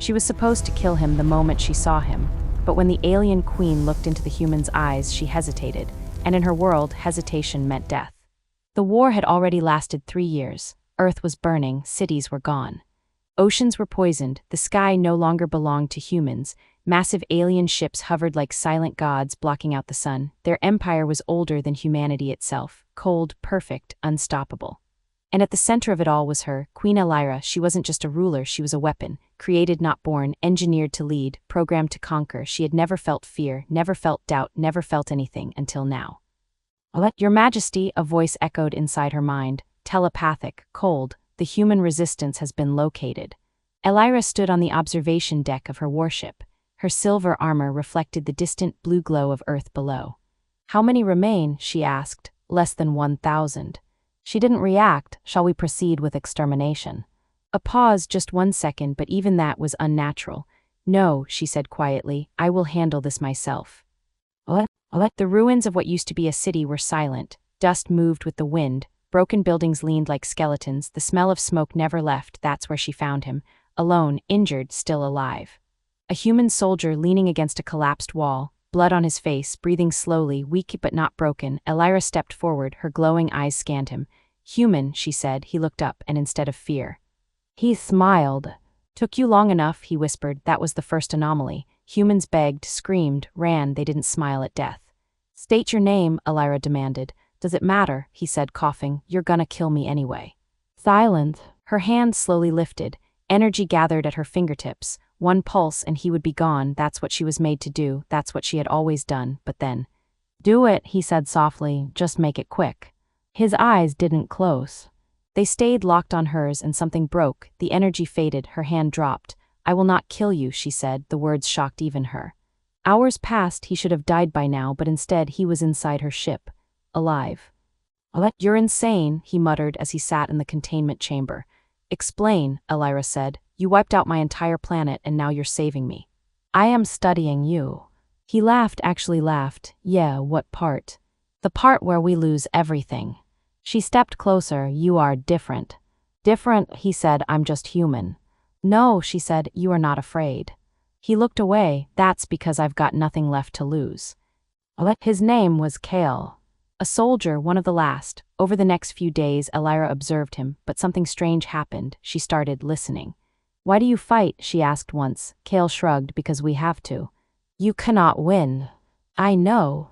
She was supposed to kill him the moment she saw him, but when the alien queen looked into the human's eyes, she hesitated, and in her world, hesitation meant death. The war had already lasted 3 years. Earth was burning, cities were gone. Oceans were poisoned, the sky no longer belonged to humans. Massive alien ships hovered like silent gods blocking out the sun. Their empire was older than humanity itself, cold, perfect, unstoppable. And at the center of it all was her, Queen Elira. She wasn't just a ruler, she was a weapon, created not born, engineered to lead, programmed to conquer. She had never felt fear, never felt doubt, never felt anything until now. Your Majesty, a voice echoed inside her mind, telepathic, cold. The human resistance has been located. Elira stood on the observation deck of her warship. Her silver armor reflected the distant blue glow of Earth below. How many remain? She asked. Less than 1,000. She didn't react. Shall we proceed with extermination? A pause, just 1 second, but even that was unnatural. No, she said quietly, I will handle this myself. The ruins of what used to be a city were silent. Dust moved with the wind. Broken buildings leaned like skeletons. The smell of smoke never left. That's where she found him. Alone, injured, still alive. A human soldier leaning against a collapsed wall, blood on his face, breathing slowly, weak but not broken. Elira stepped forward, her glowing eyes scanned him. Human, she said. He looked up, and instead of fear, he smiled. Took you long enough, he whispered. That was the first anomaly. Humans begged, screamed, ran. They didn't smile at death. State your name, Elira demanded. Does it matter? He said, coughing. You're gonna kill me anyway. Silence. Her hand slowly lifted. Energy gathered at her fingertips. One pulse and he would be gone. That's what she was made to do. That's what she had always done. But then, do it, he said softly. Just make it quick. His eyes didn't close. They stayed locked on hers, and something broke. The energy faded. Her hand dropped. I will not kill you, she said. The words shocked even her. Hours passed. He should have died by now, but instead he was inside her ship. Alive. You're insane, he muttered as he sat in the containment chamber. Explain, Elira said. You wiped out my entire planet and now you're saving me. I am studying you. He laughed, actually laughed. Yeah, what part? The part where we lose everything. She stepped closer. You are different. Different, he said. I'm just human. No, she said. You are not afraid. He looked away. That's because I've got nothing left to lose. His name was Kale. A soldier, one of the last. Over the next few days, Elira observed him, but something strange happened. She started listening. Why do you fight? She asked once. Kale shrugged. Because we have to. You cannot win. I know.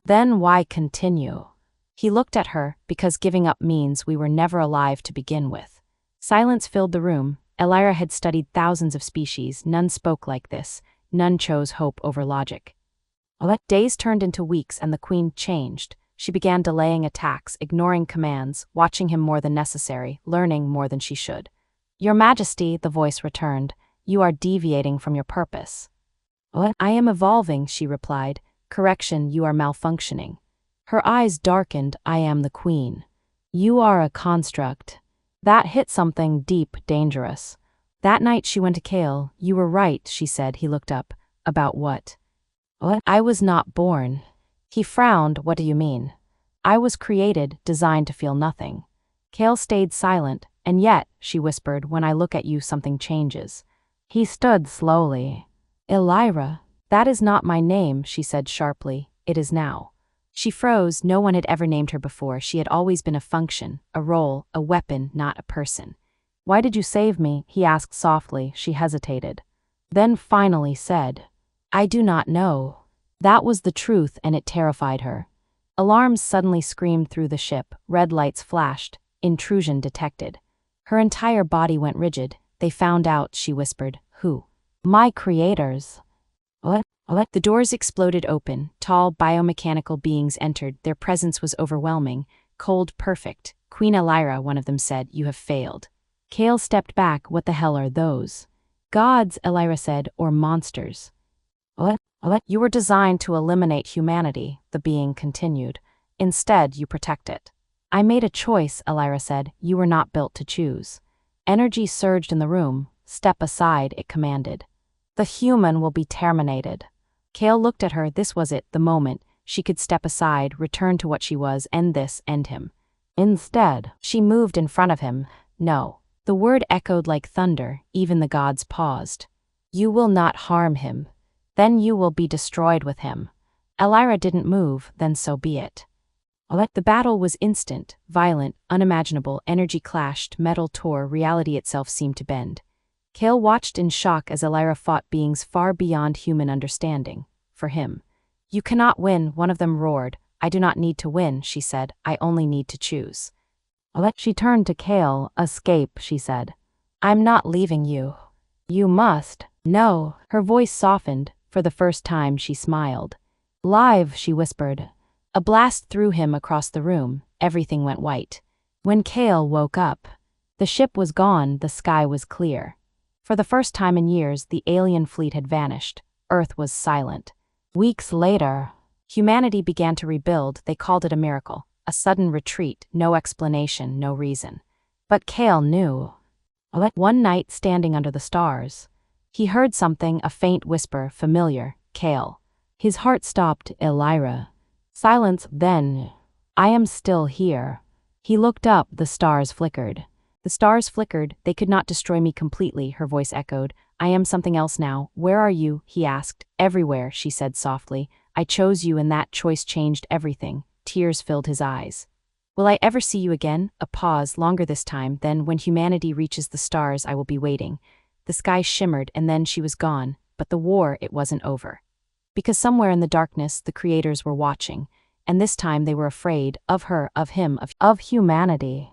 Then why continue? He looked at her. Because giving up means we were never alive to begin with. Silence filled the room. Elira had studied thousands of species. None spoke like this. None chose hope over logic. Days turned into weeks and the queen changed. She began delaying attacks, ignoring commands, watching him more than necessary, learning more than she should. Your Majesty, the voice returned, you are deviating from your purpose. I am evolving, she replied. Correction, you are malfunctioning. Her eyes darkened. I am the queen. You are a construct. That hit something deep, dangerous. That night she went to Kale. You were right, she said. He looked up. About what? I was not born. He frowned. What do you mean? I was created, designed to feel nothing. Kale stayed silent. And yet, she whispered, when I look at you something changes. He stood slowly. Elira. That is not my name, she said sharply. It is now. She froze. No one had ever named her before. She had always been a function, a role, a weapon, not a person. Why did you save me? He asked softly. She hesitated. Then finally said, I do not know. That was the truth, and it terrified her. Alarms suddenly screamed through the ship. Red lights flashed. Intrusion detected. Her entire body went rigid. They found out, she whispered. Who? My creators. What? The doors exploded open. Tall, biomechanical beings entered. Their presence was overwhelming. Cold, perfect. Queen Elira, one of them said, you have failed. Kale stepped back. What the hell are those? Gods, Elira said, or monsters. What? You were designed to eliminate humanity, the being continued. Instead, you protect it. I made a choice, Elira said. You were not built to choose. Energy surged in the room. Step aside, it commanded. The human will be terminated. Kale looked at her. This was it, the moment. She could step aside, return to what she was, end this, end him. Instead, she moved in front of him. No. The word echoed like thunder. Even the gods paused. You will not harm him. Then you will be destroyed with him. Elira didn't move, then so be it. The battle was instant, violent, unimaginable, energy clashed, metal tore, reality itself seemed to bend. Kale watched in shock as Elira fought beings far beyond human understanding. For him. You cannot win, one of them roared. I do not need to win, she said, I only need to choose. She turned to Kale. Escape, she said. I'm not leaving you. You must. No, her voice softened. For the first time she smiled. Live, she whispered. A blast threw him across the room. Everything went white. When Kale woke up, the ship was gone, the sky was clear. For the first time in years, the alien fleet had vanished. Earth was silent. Weeks later, humanity began to rebuild. They called it a miracle. A sudden retreat, no explanation, no reason. But Kale knew. One night, standing under the stars, he heard something, a faint whisper, familiar. Kale. His heart stopped. Elira. Silence, then. I am still here. He looked up, the stars flickered. The stars flickered, they could not destroy me completely, her voice echoed. I am something else now. Where are you? He asked. Everywhere, she said softly. I chose you and that choice changed everything. Tears filled his eyes. Will I ever see you again? A pause, longer this time, then when humanity reaches the stars I will be waiting. The sky shimmered and then she was gone, but the war, it wasn't over. Because somewhere in the darkness the creators were watching, and this time they were afraid of her, of him, of humanity.